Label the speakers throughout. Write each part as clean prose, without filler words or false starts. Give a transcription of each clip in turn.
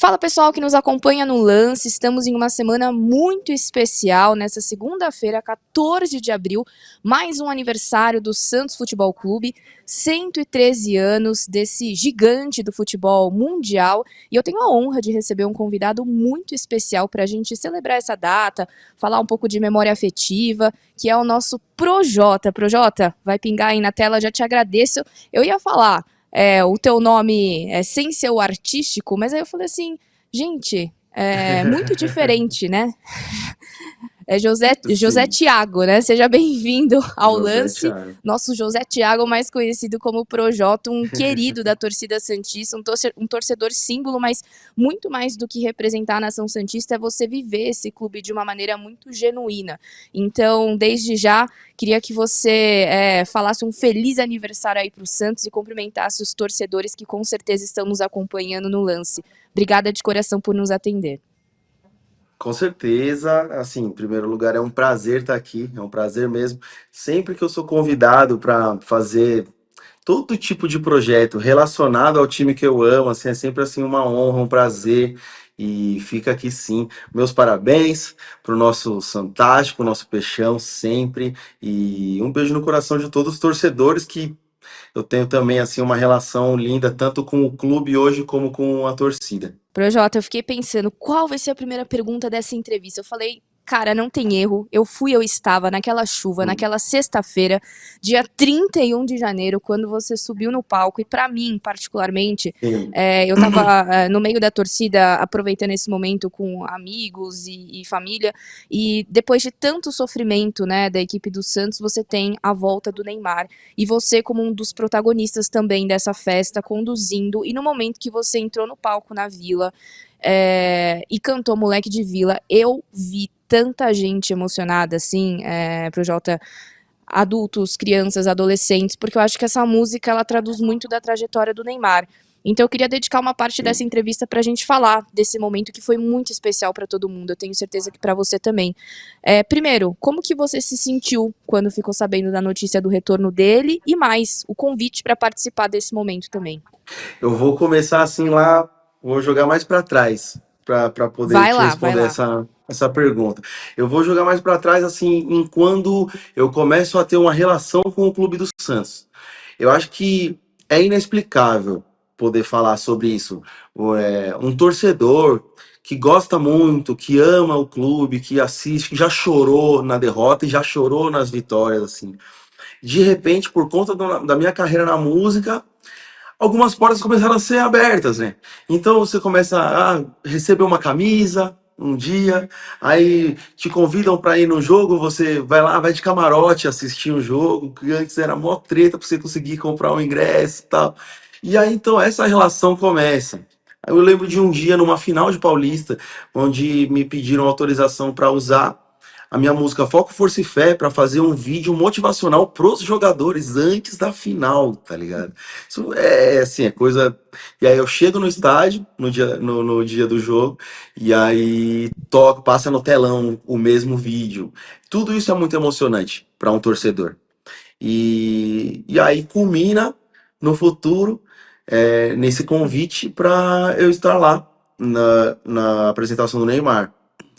Speaker 1: Fala pessoal que nos acompanha no Lance, estamos em uma semana muito especial, nessa segunda-feira, 14 de abril, mais um aniversário do Santos Futebol Clube, 113 anos desse gigante do futebol mundial, e eu tenho a honra de receber um convidado muito especial para a gente celebrar essa data, falar um pouco de memória afetiva, que é o nosso Projota. Projota, vai pingar aí na tela, já te agradeço. Eu ia falar o teu nome sem ser o artístico, mas aí eu falei assim, gente, é muito diferente, né? É José
Speaker 2: Sim,
Speaker 1: Thiago, né? Seja bem-vindo ao
Speaker 2: José
Speaker 1: Lance.
Speaker 2: Thiago.
Speaker 1: Nosso José Thiago, mais conhecido como Projota, um querido da torcida santista, um torcedor símbolo, mas muito mais do que representar a nação santista é você viver esse clube de uma maneira muito genuína. Então, desde já, queria que você falasse um feliz aniversário aí para o Santos e cumprimentasse os torcedores que com certeza estão nos acompanhando no Lance. Obrigada de coração por nos atender.
Speaker 2: Com certeza, assim, em primeiro lugar, é um prazer estar aqui, é um prazer mesmo. Sempre que eu sou convidado para fazer todo tipo de projeto relacionado ao time que eu amo, assim, é sempre assim uma honra, um prazer. E fica aqui sim, meus parabéns pro nosso Santástico, nosso Peixão, sempre. E um beijo no coração de todos os torcedores que eu tenho também assim uma relação linda tanto com o clube hoje como com a torcida.
Speaker 1: Projota, eu fiquei pensando, qual vai ser a primeira pergunta dessa entrevista? Eu falei, cara, não tem erro. Eu estava naquela chuva,
Speaker 2: Hum.
Speaker 1: naquela sexta-feira, dia 31 de janeiro, quando você subiu no palco. E pra mim, particularmente,
Speaker 2: Sim.
Speaker 1: eu tava no meio da torcida, aproveitando esse momento com amigos e família. E depois de tanto sofrimento, né, da equipe do Santos, você tem a volta do Neymar. E você, como um dos protagonistas também dessa festa, conduzindo. E no momento que você entrou no palco na Vila, e cantou Moleque de Vila, eu vi tanta gente emocionada, assim, Projota, adultos, crianças, adolescentes, porque eu acho que essa música, ela traduz muito da trajetória do Neymar. Então eu queria dedicar uma parte dessa entrevista pra gente falar desse momento que foi muito especial pra todo mundo. Eu tenho certeza que pra você também. Primeiro, como que você se sentiu quando ficou sabendo da notícia do retorno dele e mais o convite pra participar desse momento também?
Speaker 2: Eu vou começar assim lá, vou jogar mais para trás para poder
Speaker 1: Vai
Speaker 2: te
Speaker 1: lá, vai
Speaker 2: responder
Speaker 1: lá.
Speaker 2: essa pergunta. Eu vou jogar mais para trás assim em quando eu começo a ter uma relação com o Clube do Santos. Eu acho que é inexplicável poder falar sobre isso. Um torcedor que gosta muito, que ama o clube, que assiste, que já chorou na derrota e já chorou nas vitórias, assim. De repente, por conta da minha carreira na música, algumas portas começaram a ser abertas, né? Então você começa a receber uma camisa um dia, aí te convidam para ir no jogo, você vai lá, vai de camarote assistir o jogo, que antes era mó treta para você conseguir comprar um ingresso e tal. E aí então essa relação começa. Eu lembro de um dia numa final de Paulista, onde me pediram autorização para usar a minha música Foco, Força e Fé para fazer um vídeo motivacional pros jogadores antes da final, tá ligado? Isso é assim, é coisa. E aí eu chego no estádio no dia do jogo, e aí toca, passa no telão o mesmo vídeo. Tudo isso é muito emocionante para um torcedor. E aí culmina no futuro nesse convite para eu estar lá na apresentação do Neymar.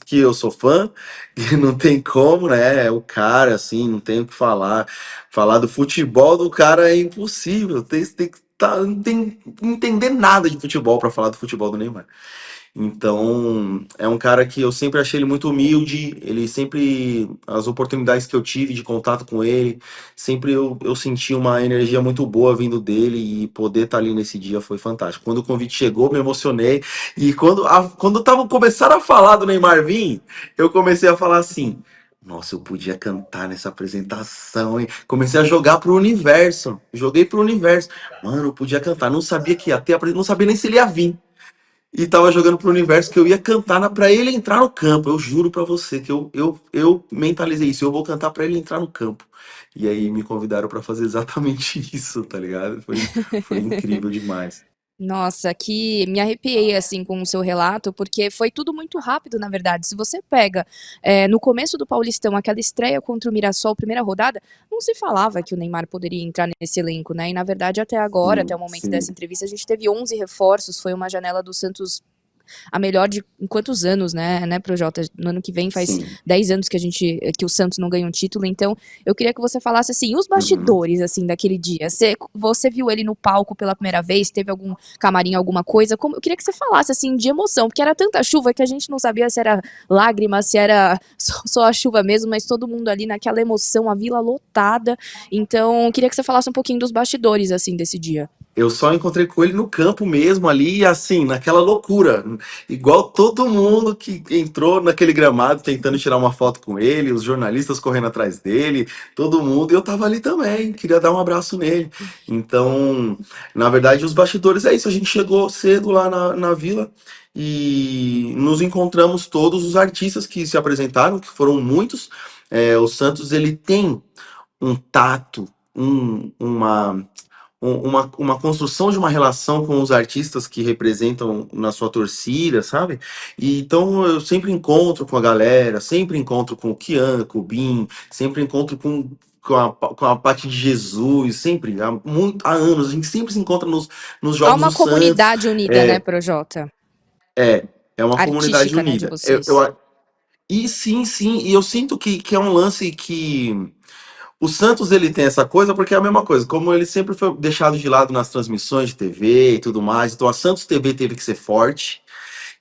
Speaker 2: Que eu sou fã, que não tem como, né? É o cara, assim, não tem o que falar. Falar do futebol do cara é impossível. Tem que não tem que entender nada de futebol para falar do futebol do Neymar. Então, é um cara que eu sempre achei ele muito humilde, ele sempre, as oportunidades que eu tive de contato com ele, sempre eu senti uma energia muito boa vindo dele e poder estar ali nesse dia foi fantástico. Quando o convite chegou, me emocionei e quando tava começando a falar do Neymar vir, eu comecei a falar assim, nossa, eu podia cantar nessa apresentação, hein? Comecei a jogar pro universo, joguei pro universo. Mano, eu podia cantar, não sabia que ia ter, não sabia nem se ele ia vir e tava jogando pro universo que eu ia cantar pra ele entrar no campo. Eu juro pra você que eu mentalizei isso. Eu vou cantar pra ele entrar no campo. E aí me convidaram pra fazer exatamente isso, tá ligado? Foi incrível demais.
Speaker 1: Nossa, que me arrepiei assim com o seu relato, porque foi tudo muito rápido, na verdade. Se você pega no começo do Paulistão, aquela estreia contra o Mirassol, primeira rodada, não se falava que o Neymar poderia entrar nesse elenco, né? E na verdade, até agora, até o
Speaker 2: Sim,
Speaker 1: momento dessa
Speaker 2: sim.
Speaker 1: entrevista, a gente teve 11 reforços, foi uma janela do Santos a melhor de em quantos anos, né, Projota? No ano que vem faz
Speaker 2: Sim.
Speaker 1: 10 anos que o Santos não ganha um título, então eu queria que você falasse assim, os
Speaker 2: Uhum.
Speaker 1: bastidores assim daquele dia. Você viu ele no palco pela primeira vez? Teve algum camarim, alguma coisa? Eu queria que você falasse assim de emoção, porque era tanta chuva que a gente não sabia se era lágrima, se era só a chuva mesmo, mas todo mundo ali naquela emoção, a vila lotada. Então, eu queria que você falasse um pouquinho dos bastidores assim desse dia.
Speaker 2: Eu só encontrei com ele no campo mesmo ali, assim, naquela loucura. Igual todo mundo que entrou naquele gramado tentando tirar uma foto com ele, os jornalistas correndo atrás dele, todo mundo. E eu tava ali também, queria dar um abraço nele. Então, na verdade, os bastidores é isso. A gente chegou cedo lá na vila e nos encontramos todos os artistas que se apresentaram, que foram muitos. O Santos, ele tem um tato, uma construção de uma relação com os artistas que representam na sua torcida, sabe? E então eu sempre encontro com a galera, sempre encontro com o Kian, com o Bin, sempre encontro com a parte de Jesus, sempre, há anos, a gente sempre se encontra nos
Speaker 1: Há
Speaker 2: Jogos
Speaker 1: uma
Speaker 2: do Santos.
Speaker 1: comunidade unida, né,
Speaker 2: É,
Speaker 1: Projota?
Speaker 2: é uma comunidade
Speaker 1: Artística, né, de
Speaker 2: unida.
Speaker 1: vocês.
Speaker 2: E sim, sim, e eu sinto que é um lance que o Santos ele tem essa coisa porque é a mesma coisa, como ele sempre foi deixado de lado nas transmissões de TV e tudo mais, então a Santos TV teve que ser forte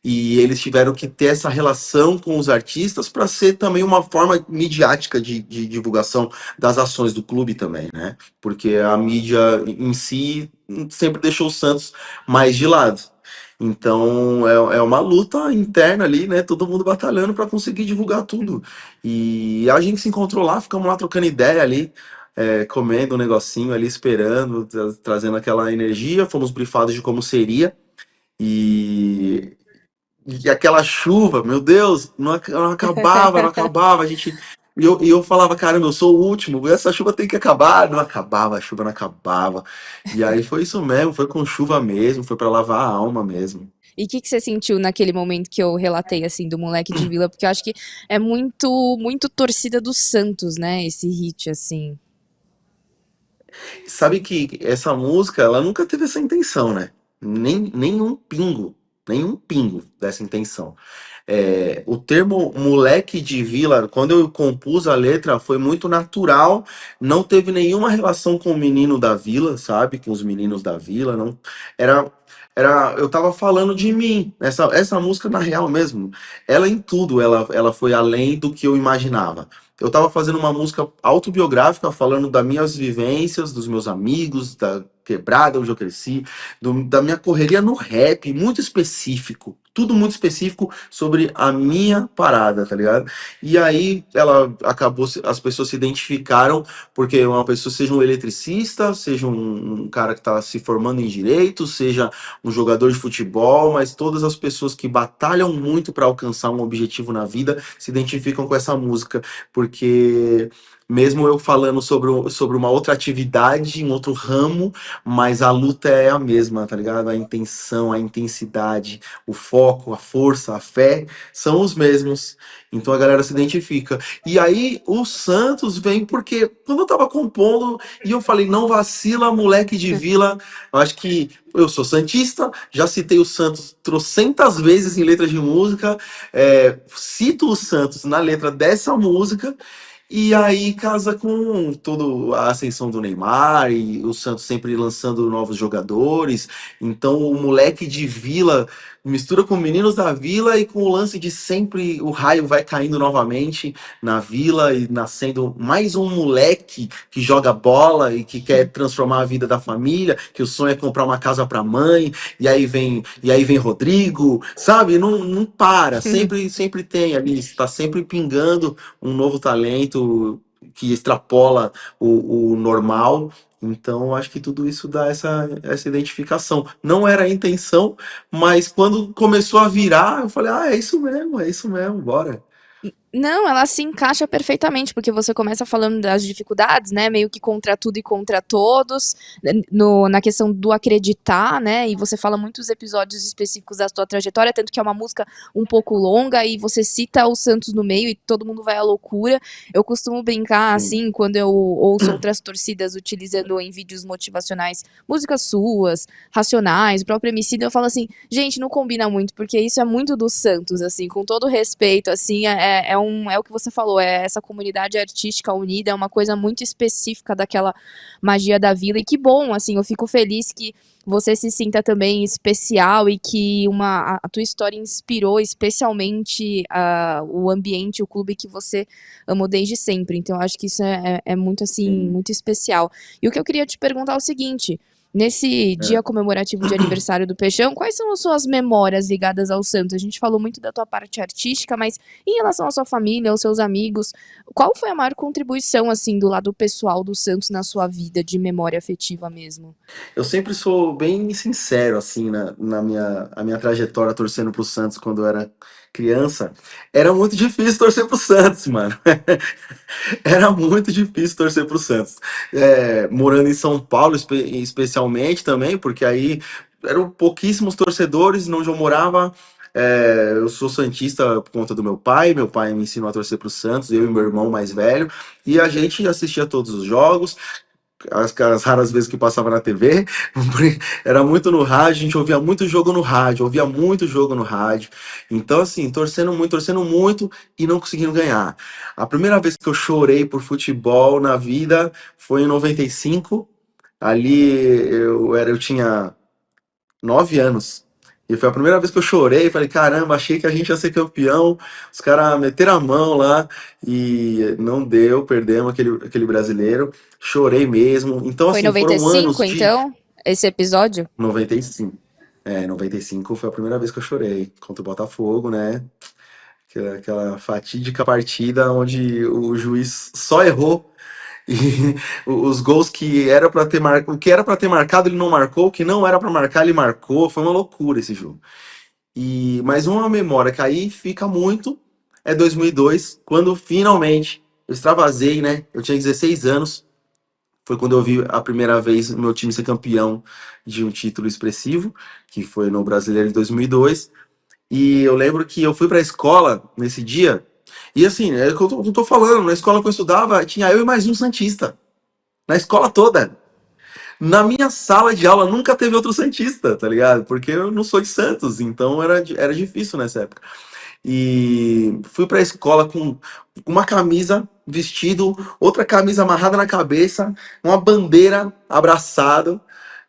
Speaker 2: e eles tiveram que ter essa relação com os artistas para ser também uma forma midiática de divulgação das ações do clube também, né? Porque a mídia em si sempre deixou o Santos mais de lado. Então é uma luta interna ali, né? Todo mundo batalhando para conseguir divulgar tudo. E a gente se encontrou lá, ficamos lá trocando ideia ali, comendo um negocinho ali, esperando, trazendo aquela energia. Fomos brifados de como seria. E e aquela chuva, meu Deus, não acabava, não acabava. E eu falava, caramba, eu sou o último, essa chuva tem que acabar. Não acabava, a chuva não acabava. E aí foi isso mesmo, foi com chuva mesmo, foi para lavar a alma mesmo.
Speaker 1: E o que você sentiu naquele momento que eu relatei, assim, do moleque de vila? Porque eu acho que é muito torcida do Santos, né? Esse hit, assim.
Speaker 2: Sabe que essa música, ela nunca teve essa intenção, né? Nenhum pingo dessa intenção. O termo moleque de vila, quando eu compus a letra, foi muito natural, não teve nenhuma relação com o menino da vila, sabe? Com os meninos da vila, não. Era, eu tava falando de mim. Essa música, na real mesmo, ela em tudo, ela foi além do que eu imaginava. Eu tava fazendo uma música autobiográfica, falando das minhas vivências, dos meus amigos, da quebrada onde eu cresci, da minha correria no rap, muito específico. Tudo muito específico sobre a minha parada, tá ligado? E aí ela acabou, as pessoas se identificaram, porque uma pessoa, seja um eletricista, seja um cara que tá se formando em direito, seja um jogador de futebol, mas todas as pessoas que batalham muito para alcançar um objetivo na vida se identificam com essa música, porque mesmo eu falando sobre uma outra atividade, um outro ramo, mas a luta é a mesma, tá ligado? A intenção, a intensidade, o foco, a força, a fé são os mesmos. Então a galera se identifica. E aí o Santos vem porque quando eu tava compondo e eu falei, não vacila, moleque de vila, eu acho que eu sou santista, já citei o Santos trocentas vezes em letras de música, cito o Santos na letra dessa música. E aí casa com toda a ascensão do Neymar e o Santos sempre lançando novos jogadores. Então o moleque de vila mistura com meninos da vila e com o lance de sempre o raio vai caindo novamente na vila e nascendo mais um moleque que joga bola e que quer transformar a vida da família, que o sonho é comprar uma casa para a mãe, e aí vem Rodrigo, sabe? Não para, sempre tem ali, está sempre pingando um novo talento que extrapola o normal. Então, acho que tudo isso dá essa identificação. Não era a intenção, mas quando começou a virar, eu falei, é isso mesmo, bora.
Speaker 1: Não, ela se encaixa perfeitamente, porque você começa falando das dificuldades, né, meio que contra tudo e contra todos, na questão do acreditar, né, e você fala muitos episódios específicos da sua trajetória, tanto que é uma música um pouco longa e você cita o Santos no meio e todo mundo vai à loucura. Eu costumo brincar,
Speaker 2: Sim,
Speaker 1: assim, quando eu ouço outras torcidas utilizando em vídeos motivacionais músicas suas, Racionais, o próprio Emicida, eu falo assim, gente, não combina muito, porque isso é muito do Santos, assim, com todo respeito, assim, é o que você falou, é essa comunidade artística unida, é uma coisa muito específica daquela magia da vila, e que bom, assim, eu fico feliz que você se sinta também especial e que a tua história inspirou especialmente o ambiente, o clube que você amou desde sempre. Então, eu acho que isso é muito, assim,
Speaker 2: sim.
Speaker 1: muito especial. E o que eu queria te perguntar é o seguinte: nesse dia
Speaker 2: É.
Speaker 1: comemorativo de aniversário do Peixão, quais são as suas memórias ligadas ao Santos? A gente falou muito da tua parte artística, mas em relação à sua família, aos seus amigos, qual foi a maior contribuição, assim, do lado pessoal do Santos na sua vida, de memória afetiva mesmo?
Speaker 2: Eu sempre sou bem sincero, assim, a minha trajetória torcendo pro Santos quando eu era criança. Era muito difícil torcer pro Santos, mano. Era muito difícil torcer pro Santos. Morando em São Paulo, especialmente também, porque aí eram pouquíssimos torcedores, onde eu morava. Eu sou santista por conta do meu pai me ensinou a torcer pro Santos, eu e meu irmão mais velho, e a gente assistia todos os jogos, as raras vezes que passava na TV, era muito no rádio, a gente ouvia muito jogo no rádio, ouvia muito jogo no rádio. Então, assim, torcendo muito e não conseguindo ganhar. A primeira vez que eu chorei por futebol na vida foi em 95. Ali eu tinha 9 anos. E foi a primeira vez que eu chorei. Falei, caramba, achei que a gente ia ser campeão. Os caras meteram a mão lá e não deu, perdemos aquele brasileiro. Chorei mesmo. Então,
Speaker 1: Foi em
Speaker 2: assim, foram
Speaker 1: 95,
Speaker 2: anos de
Speaker 1: então, esse episódio?
Speaker 2: 95. 95 foi a primeira vez que eu chorei contra o Botafogo, né? Aquela fatídica partida onde o juiz só errou e os gols que era para ter marcado, o que era para ter marcado ele não marcou, o que não era para marcar ele marcou. Foi uma loucura esse jogo. E mais uma memória que aí fica muito é 2002, quando finalmente eu extravasei, né? Eu tinha 16 anos. Foi quando eu vi a primeira vez o meu time ser campeão de um título expressivo, que foi no Brasileiro de 2002. E eu lembro que eu fui para a escola nesse dia. E assim, é o que eu tô falando, na escola que eu estudava, tinha eu e mais um Santista. Na escola toda. Na minha sala de aula nunca teve outro Santista, tá ligado? Porque eu não sou de Santos, então era difícil nessa época. E fui pra escola com uma camisa, vestido, outra camisa amarrada na cabeça, uma bandeira abraçado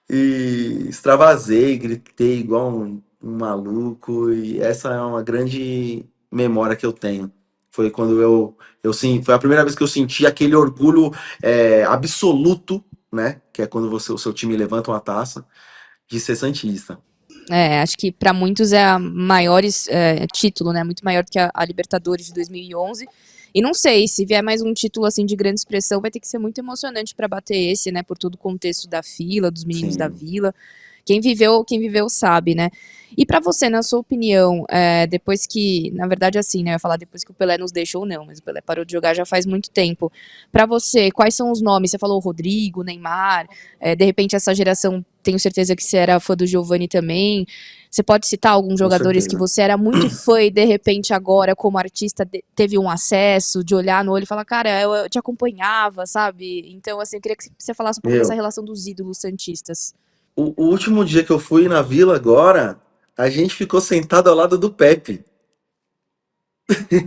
Speaker 2: e extravasei, gritei igual um maluco. E essa é uma grande memória que eu tenho. Foi quando eu sim, foi a primeira vez que eu senti aquele orgulho absoluto, né? Que é quando o seu time levanta uma taça de ser santista.
Speaker 1: É, acho que para muitos é a maior título, né? Muito maior do que a Libertadores de 2011. E não sei, se vier mais um título assim de grande expressão, vai ter que ser muito emocionante para bater esse, né? Por todo o contexto da fila, dos meninos da
Speaker 2: Sim,
Speaker 1: vila. Quem viveu sabe, né? E pra você, na sua opinião, depois que, na verdade, assim, né? Eu ia falar depois que o Pelé nos deixou, não, mas o Pelé parou de jogar já faz muito tempo. Pra você, quais são os nomes? Você falou Rodrigo, Neymar, de repente essa geração, tenho certeza que você era fã do Giovani também. Você pode citar alguns
Speaker 2: com
Speaker 1: jogadores que
Speaker 2: certeza.
Speaker 1: você era muito fã e de repente agora, como artista, teve um acesso de olhar no olho e falar, cara, eu te acompanhava, sabe? Então, assim, eu queria que você falasse um pouco dessa
Speaker 2: Meu,
Speaker 1: relação dos ídolos santistas.
Speaker 2: o último dia que eu fui na vila agora, a gente ficou sentado ao lado do Pepe.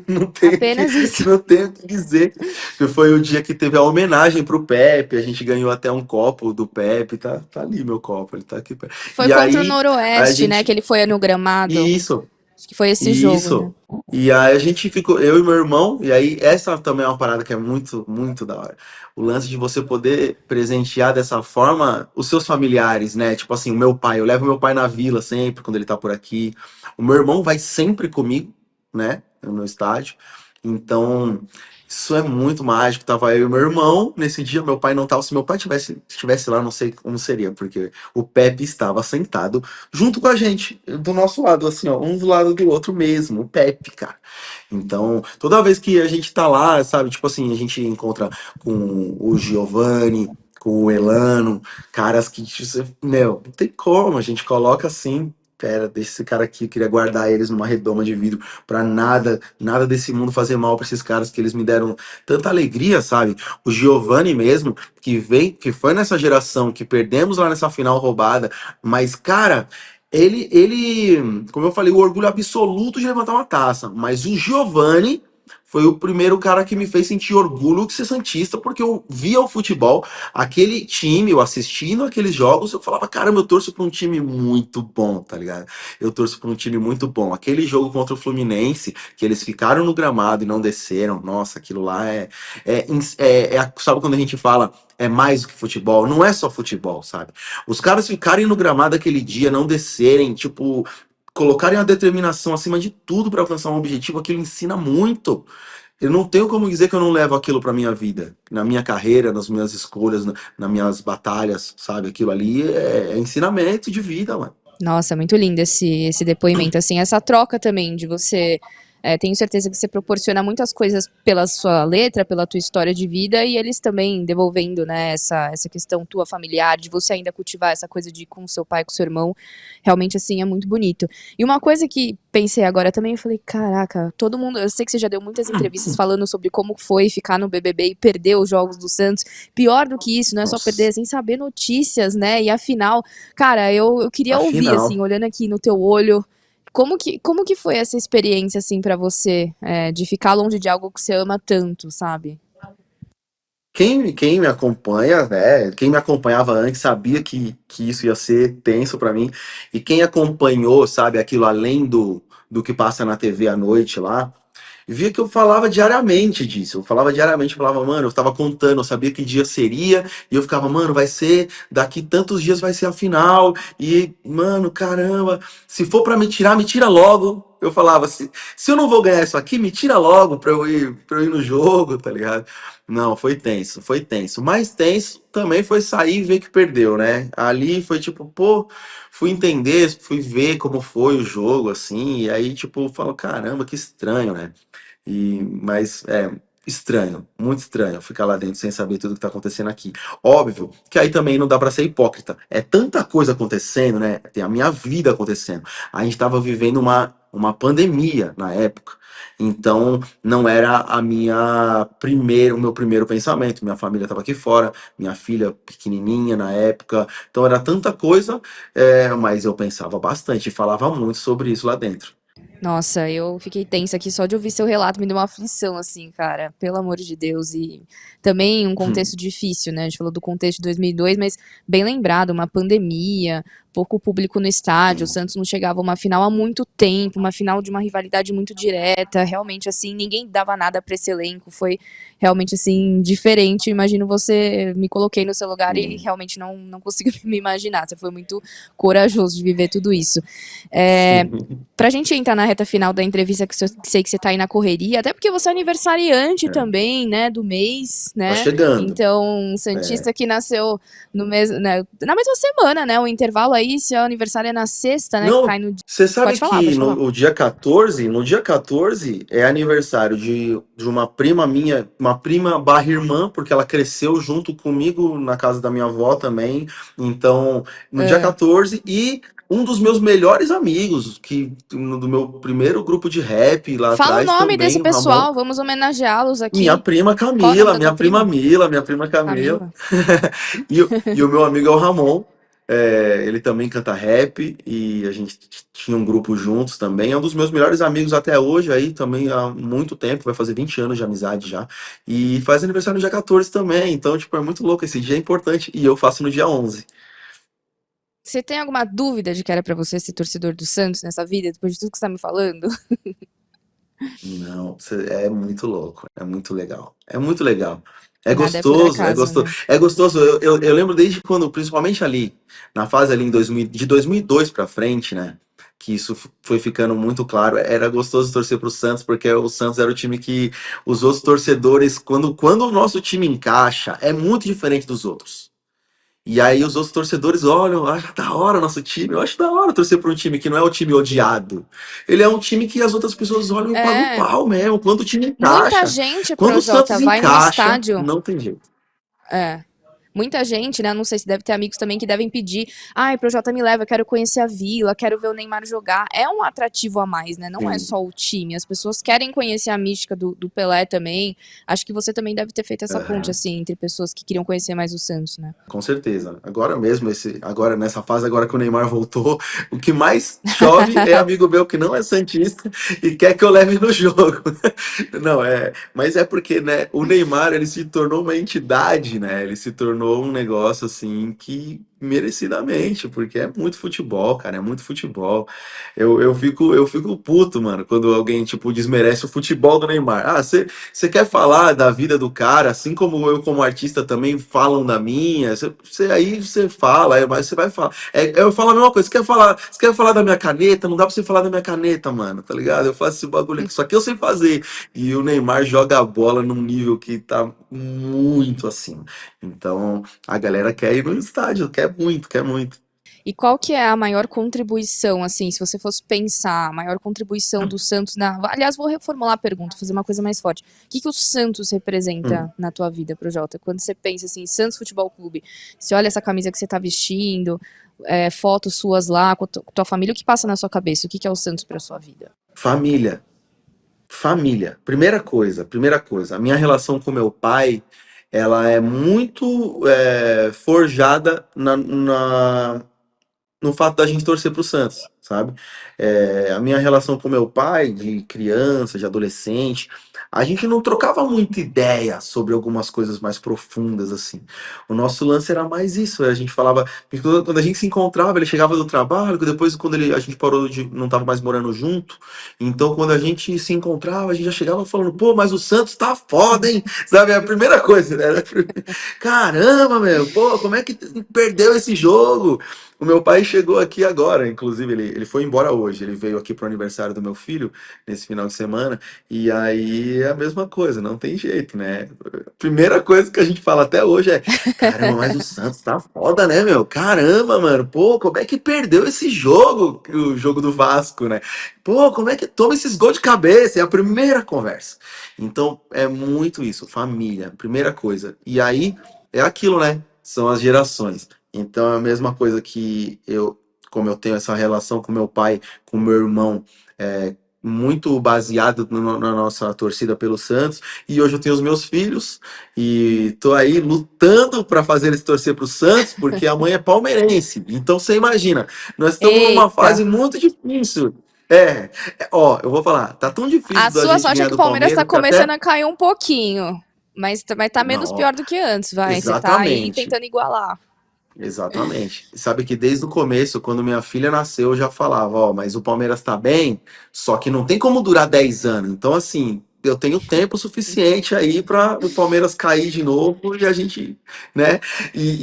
Speaker 2: Não tenho que,
Speaker 1: Apenas isso.
Speaker 2: não tenho o que dizer. Que foi o dia que teve a homenagem pro Pepe. A gente ganhou até um copo do Pepe. Tá ali meu copo, ele tá aqui.
Speaker 1: Foi
Speaker 2: E
Speaker 1: contra o
Speaker 2: aí a
Speaker 1: Noroeste, né? Que
Speaker 2: gente.
Speaker 1: ele foi no gramado.
Speaker 2: Isso,
Speaker 1: Acho que foi esse jogo, né?
Speaker 2: isso. E aí a gente ficou, eu e meu irmão, e aí essa também é uma parada que é muito, muito da hora. O lance de você poder presentear dessa forma os seus familiares, né? Tipo assim, o meu pai, eu levo meu pai na vila sempre, quando ele tá por aqui. O meu irmão vai sempre comigo, né? No estádio. Então, isso é muito mágico. Tava eu e meu irmão nesse dia, meu pai não tava. Se meu pai tivesse lá, não sei como seria, porque o Pepe estava sentado junto com a gente, do nosso lado, assim, ó, um do lado do outro mesmo, o Pepe, cara. Então, toda vez que a gente tá lá, sabe, tipo assim, a gente encontra com o Giovanni, com o Elano, caras que, meu, não tem como, a gente coloca assim. Pera, deixa esse cara aqui, eu queria guardar eles numa redoma de vidro pra nada desse mundo fazer mal pra esses caras que eles me deram tanta alegria, sabe? O Giovanni mesmo, que foi nessa geração que perdemos lá nessa final roubada, mas cara, como eu falei, o orgulho absoluto de levantar uma taça, mas o Giovanni foi o primeiro cara que me fez sentir orgulho de ser santista, porque eu via o futebol, aquele time, eu assistindo aqueles jogos, eu falava, caramba, eu torço pra um time muito bom, tá ligado? Eu torço pra um time muito bom. Aquele jogo contra o Fluminense, que eles ficaram no gramado e não desceram, nossa, aquilo lá sabe quando a gente fala é mais do que futebol? Não é só futebol, sabe? Os caras ficarem no gramado aquele dia, não descerem, tipo, colocarem a determinação acima de tudo para alcançar um objetivo, aquilo ensina muito. Eu não tenho como dizer que eu não levo aquilo para minha vida, na minha carreira, nas minhas escolhas, nas minhas batalhas, sabe? Aquilo ali é ensinamento de vida, mano.
Speaker 1: Nossa, muito lindo esse depoimento, assim, essa troca também de você. Tenho certeza que você proporciona muitas coisas pela sua letra, pela tua história de vida, e eles também devolvendo, né, essa questão tua familiar, de você ainda cultivar essa coisa de ir com seu pai, com seu irmão, realmente, assim, é muito bonito. E uma coisa que pensei agora também, eu falei, caraca, todo mundo, eu sei que você já deu muitas entrevistas falando sobre como foi ficar no BBB e perder os jogos do Santos, pior do que isso, não é só
Speaker 2: Nossa,
Speaker 1: perder, sem saber notícias, né, e afinal, cara, eu queria ouvir, assim,
Speaker 2: afinal.
Speaker 1: olhando aqui no teu olho, como que foi essa experiência, assim, pra você, de ficar longe de algo que você ama tanto, sabe?
Speaker 2: Quem me acompanha, né? Quem me acompanhava antes sabia que isso ia ser tenso para mim. E quem acompanhou, sabe, aquilo além do que passa na TV à noite lá, via que eu falava diariamente disso. Eu falava diariamente, eu falava, mano, eu tava contando, eu sabia que dia seria, e eu ficava, mano, vai ser, daqui tantos dias vai ser a final, e, mano, caramba, se for pra me tira logo. Eu falava, se eu não vou ganhar isso aqui, me tira logo pra eu ir no jogo, tá ligado? Não, foi tenso, foi tenso. Mais tenso também foi sair e ver que perdeu, né? Ali foi tipo, pô, fui entender, fui ver como foi o jogo, assim, e aí, tipo, falo, caramba, que estranho, né? Mas é estranho, muito estranho ficar lá dentro sem saber tudo que tá acontecendo aqui. Óbvio que aí também não dá para ser hipócrita. É tanta coisa acontecendo, né? Tem a minha vida acontecendo. A gente tava vivendo uma pandemia na época. Então, não era o meu primeiro pensamento. Minha família estava aqui fora, minha filha pequenininha na época. Então, era tanta coisa, mas eu pensava bastante e falava muito sobre isso lá dentro.
Speaker 1: Nossa, eu fiquei tensa aqui só de ouvir seu relato, me deu uma aflição, assim, cara, pelo amor de Deus. E também um contexto difícil, né? A gente falou do contexto de 2002, mas bem lembrado, uma pandemia, pouco público no estádio, o Santos não chegava a uma final há muito tempo, uma final de uma rivalidade muito direta, realmente, assim, ninguém dava nada pra esse elenco, foi realmente, assim, diferente. Imagino você, me coloquei no seu lugar e
Speaker 2: Sim.
Speaker 1: realmente não consigo me imaginar, você foi muito corajoso de viver tudo isso. É,
Speaker 2: Sim.
Speaker 1: Pra gente entrar na reta final da entrevista, que eu sei que você tá aí na correria, até porque você é aniversariante
Speaker 2: É.
Speaker 1: também, né, do mês,
Speaker 2: Tá
Speaker 1: né?
Speaker 2: chegando.
Speaker 1: Então, um
Speaker 2: É.
Speaker 1: santista que nasceu no mesmo, né, na mesma semana, né? O intervalo aí, seu aniversário é na sexta, né? Que
Speaker 2: Não,
Speaker 1: cai no.
Speaker 2: você sabe
Speaker 1: Pode falar,
Speaker 2: que
Speaker 1: pode falar.
Speaker 2: no dia 14 é aniversário de uma prima minha, uma prima barra irmã, porque ela cresceu junto comigo na casa da minha avó também. Então, no dia
Speaker 1: Ah.
Speaker 2: 14 e um dos meus melhores amigos, do meu primeiro grupo de rap lá
Speaker 1: Fala o
Speaker 2: atrás
Speaker 1: nome desse
Speaker 2: também, o Ramon.
Speaker 1: pessoal, vamos homenageá-los
Speaker 2: Minha
Speaker 1: aqui.
Speaker 2: prima
Speaker 1: Qual é o nome
Speaker 2: Camila,
Speaker 1: da tua prima?
Speaker 2: minha prima Camila.
Speaker 1: Camila.
Speaker 2: E o meu amigo é o Ramon. Ele também canta rap e a gente tinha um grupo juntos também. É um dos meus melhores amigos até hoje, aí também há muito tempo, vai fazer 20 anos de amizade já. E faz aniversário no dia 14 também, então, tipo, é muito louco. Esse dia é importante e eu faço no dia 11.
Speaker 1: Você tem alguma dúvida de que era pra você ser torcedor do Santos nessa vida, depois de tudo que você tá me falando?
Speaker 2: Não, é muito louco, é muito legal. É muito legal. É
Speaker 1: Nada é por
Speaker 2: gostoso, é
Speaker 1: acaso,
Speaker 2: gostoso.
Speaker 1: né?
Speaker 2: É gostoso. Eu lembro desde quando, principalmente ali, na fase ali de 2002 pra frente, né? que isso foi ficando muito claro. Era gostoso torcer para o Santos, porque o Santos era o time que os outros torcedores, quando o nosso time encaixa, é muito diferente dos outros. E aí os outros torcedores olham, acho da hora o nosso time, eu acho da hora torcer para um time que não é o time odiado. Ele é um time que as outras pessoas olham e pagam
Speaker 1: É,
Speaker 2: pau mesmo, quando o time
Speaker 1: muita
Speaker 2: encaixa.
Speaker 1: gente,
Speaker 2: Quando o
Speaker 1: Projota,
Speaker 2: Santos
Speaker 1: vai no
Speaker 2: encaixa,
Speaker 1: estádio.
Speaker 2: não tem jeito.
Speaker 1: É. Muita gente, né? Não sei se deve ter amigos também que devem pedir. Ai, Projota, me leva, eu quero conhecer a vila, quero ver o Neymar jogar. É um atrativo a mais, né? Não é
Speaker 2: Sim.
Speaker 1: só o time. As pessoas querem conhecer a mística do Pelé também. Acho que você também deve ter feito essa ponte,
Speaker 2: Aham.
Speaker 1: assim, entre pessoas que queriam conhecer mais o Santos, né?
Speaker 2: Com certeza. Agora mesmo, agora nessa fase, agora que o Neymar voltou, o que mais chove é amigo meu que não é santista e quer que eu leve no jogo. Não, mas é porque, né, o Neymar, ele se tornou uma entidade, né? Ele se tornou um negócio assim que merecidamente, porque é muito futebol, cara, é muito futebol. Eu fico puto, mano, quando alguém tipo desmerece o futebol do Neymar. Ah, você quer falar da vida do cara, assim como eu, como artista, também falam da minha. Aí você fala, aí você vai falar. Eu falo a mesma coisa. Você quer falar da minha caneta? Não dá pra você falar da minha caneta, mano, tá ligado? Eu faço esse bagulho aqui, só que eu sei fazer. E o Neymar joga a bola num nível que tá muito acima. Então, a galera quer ir no estádio, quer muito, quer muito.
Speaker 1: E qual que é a maior contribuição, assim, se você fosse pensar, a maior contribuição do Santos na. Aliás, vou reformular a pergunta, fazer uma coisa mais forte. O que, que o Santos
Speaker 2: Hum.
Speaker 1: representa na tua vida, Projota? Quando você pensa assim, Santos Futebol Clube, você olha essa camisa que você tá vestindo, fotos suas lá com tua família, o que passa na sua cabeça? O que, que é o Santos pra sua vida?
Speaker 2: Família. Família. Primeira coisa. A minha relação com meu pai, ela é muito forjada no fato da gente torcer pro Santos, sabe? A minha relação com meu pai, de criança, de adolescente, a gente não trocava muita ideia sobre algumas coisas mais profundas, assim. O nosso lance era mais isso, a gente falava, porque quando a gente se encontrava, ele chegava do trabalho, que depois quando a gente parou de, não tava mais morando junto, então quando a gente se encontrava, a gente já chegava falando, pô, mas o Santos tá foda, hein? Sabe, a primeira coisa, né? Caramba, meu, pô, como é que perdeu esse jogo? O meu pai chegou aqui agora, inclusive ele foi embora hoje. Ele veio aqui pro aniversário do meu filho nesse final de semana. E aí é a mesma coisa, não tem jeito, né? Primeira coisa que a gente fala até hoje é: caramba, mas o Santos tá foda, né, meu? Caramba, mano, pô, como é que perdeu esse jogo, o jogo do Vasco, né? Pô, como é que toma esses gols de cabeça? É a primeira conversa. Então é muito isso, família, primeira coisa. E aí é aquilo, né? São as gerações. Então é a mesma coisa que como eu tenho essa relação com meu pai, com meu irmão, muito baseado na nossa torcida pelo Santos, e hoje eu tenho os meus filhos, e tô aí lutando para fazer eles torcer pro Santos, porque a mãe é palmeirense. Então você imagina, nós estamos numa
Speaker 1: Eita!
Speaker 2: fase muito difícil. Ó, eu vou falar, tá tão
Speaker 1: A
Speaker 2: difícil da
Speaker 1: sua
Speaker 2: gente
Speaker 1: sorte é
Speaker 2: ganhar
Speaker 1: que o
Speaker 2: do
Speaker 1: Palmeiras tá
Speaker 2: Palmeiras que
Speaker 1: começando
Speaker 2: até.
Speaker 1: a cair um pouquinho. Mas tá menos
Speaker 2: Não,
Speaker 1: pior do que antes, vai. Você tá aí
Speaker 2: exatamente.
Speaker 1: tentando igualar.
Speaker 2: Exatamente. Sabe que desde o começo, quando minha filha nasceu, eu já falava, ó, mas o Palmeiras tá bem, só que não tem como durar 10 anos. Então, assim, eu tenho tempo suficiente aí para o Palmeiras cair de novo e a gente, né?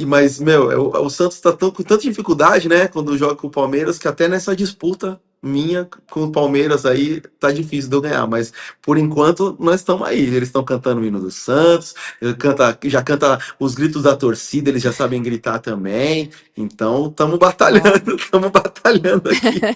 Speaker 2: Mas, meu, o Santos tá com tanta dificuldade, né, quando joga com o Palmeiras, que até nessa disputa minha com o Palmeiras aí tá difícil de eu ganhar, mas por enquanto nós estamos aí. Eles estão cantando o hino do Santos, já canta os gritos da torcida, eles já sabem gritar também. Então, estamos
Speaker 1: Ó.
Speaker 2: batalhando, estamos batalhando aqui.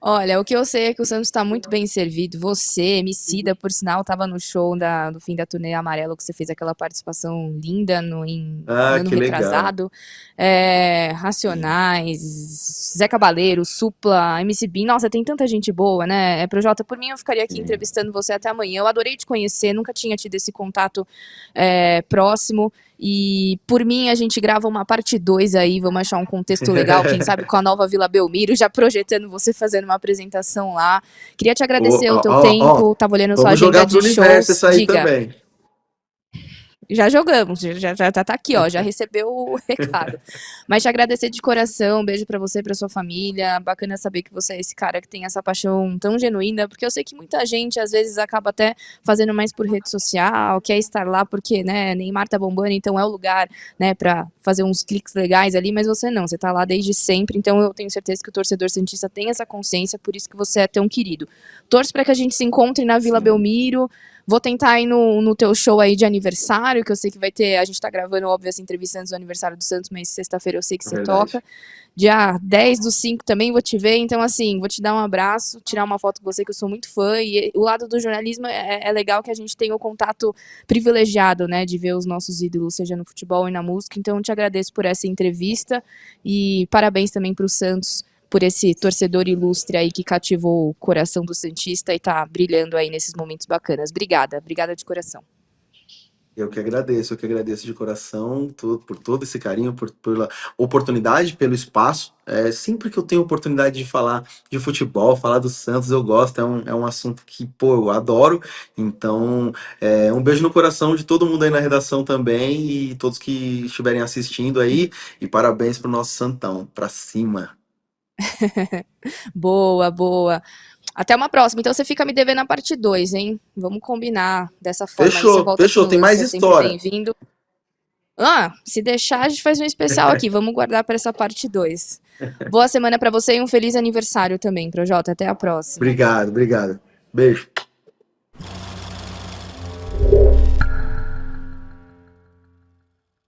Speaker 1: Olha, o que eu sei é que o Santos está muito bem servido. Você, Emicida, por sinal, estava no show do fim da turnê Amarelo, que você fez aquela participação linda no
Speaker 2: Ah,
Speaker 1: ano
Speaker 2: que legal.
Speaker 1: retrasado.
Speaker 2: Sim.
Speaker 1: Racionais, Zé Cabaleiro, Supla, MC Bin. Nossa, tem tanta gente boa, né? Projota, por mim eu ficaria aqui
Speaker 2: Sim.
Speaker 1: entrevistando você até amanhã. Eu adorei te conhecer, nunca tinha tido esse contato próximo. E por mim a gente grava uma parte 2 aí, vamos achar um contexto legal, quem sabe com a nova Vila Belmiro, já projetando você fazendo uma apresentação lá. Queria te
Speaker 2: Ó,
Speaker 1: agradecer o
Speaker 2: ó,
Speaker 1: teu
Speaker 2: ó, ó,
Speaker 1: tempo, tava olhando sua
Speaker 2: vamos
Speaker 1: agenda
Speaker 2: jogar pro
Speaker 1: de
Speaker 2: universo
Speaker 1: shows.
Speaker 2: isso aí
Speaker 1: Diga.
Speaker 2: também.
Speaker 1: Já jogamos, já tá aqui, ó, já recebeu o recado. Mas te agradecer de coração, um beijo pra você, pra sua família. Bacana saber que você é esse cara que tem essa paixão tão genuína, porque eu sei que muita gente às vezes acaba até fazendo mais por rede social, quer estar lá porque, né, Neymar tá bombando, então é o lugar, né, pra fazer uns cliques legais ali, mas você não, você tá lá desde sempre, então eu tenho certeza que o torcedor santista tem essa consciência, por isso que você é tão querido. Torço pra que a gente se encontre na Vila
Speaker 2: Sim,
Speaker 1: Belmiro. Vou tentar ir no teu show aí de aniversário, que eu sei que vai ter. A gente tá gravando, óbvio, essa entrevista antes do aniversário do Santos, mas sexta-feira eu sei que
Speaker 2: é
Speaker 1: você
Speaker 2: verdade.
Speaker 1: toca. Dia 10/5 também vou te ver, então, assim, vou te dar um abraço, tirar uma foto com você, que eu sou muito fã. E o lado do jornalismo é legal que a gente tem o contato privilegiado, né, de ver os nossos ídolos, seja no futebol e na música. Então, eu te agradeço por essa entrevista e parabéns também pro Santos por esse torcedor ilustre aí que cativou o coração do Santista e tá brilhando aí nesses momentos bacanas. Obrigada, obrigada de coração.
Speaker 2: Eu que agradeço de coração por todo esse carinho, pela oportunidade, pelo espaço. É, sempre que eu tenho oportunidade de falar de futebol, falar do Santos, eu gosto, é um assunto que, pô, eu adoro. Então, um beijo no coração de todo mundo aí na redação também e todos que estiverem assistindo aí. E parabéns pro nosso Santão, pra cima.
Speaker 1: Boa, boa. Até uma próxima. Então você fica me devendo a parte 2, hein? Vamos combinar dessa forma aí. Você
Speaker 2: Fechou,
Speaker 1: volta aqui
Speaker 2: fechou,
Speaker 1: no
Speaker 2: tem
Speaker 1: Lance,
Speaker 2: mais
Speaker 1: é sempre
Speaker 2: história.
Speaker 1: bem-vindo. Ah, se deixar, a gente faz um especial aqui. Vamos guardar para essa parte 2. Boa semana para você e um feliz aniversário também, Projota. Até a próxima.
Speaker 2: Obrigado, obrigado. Beijo.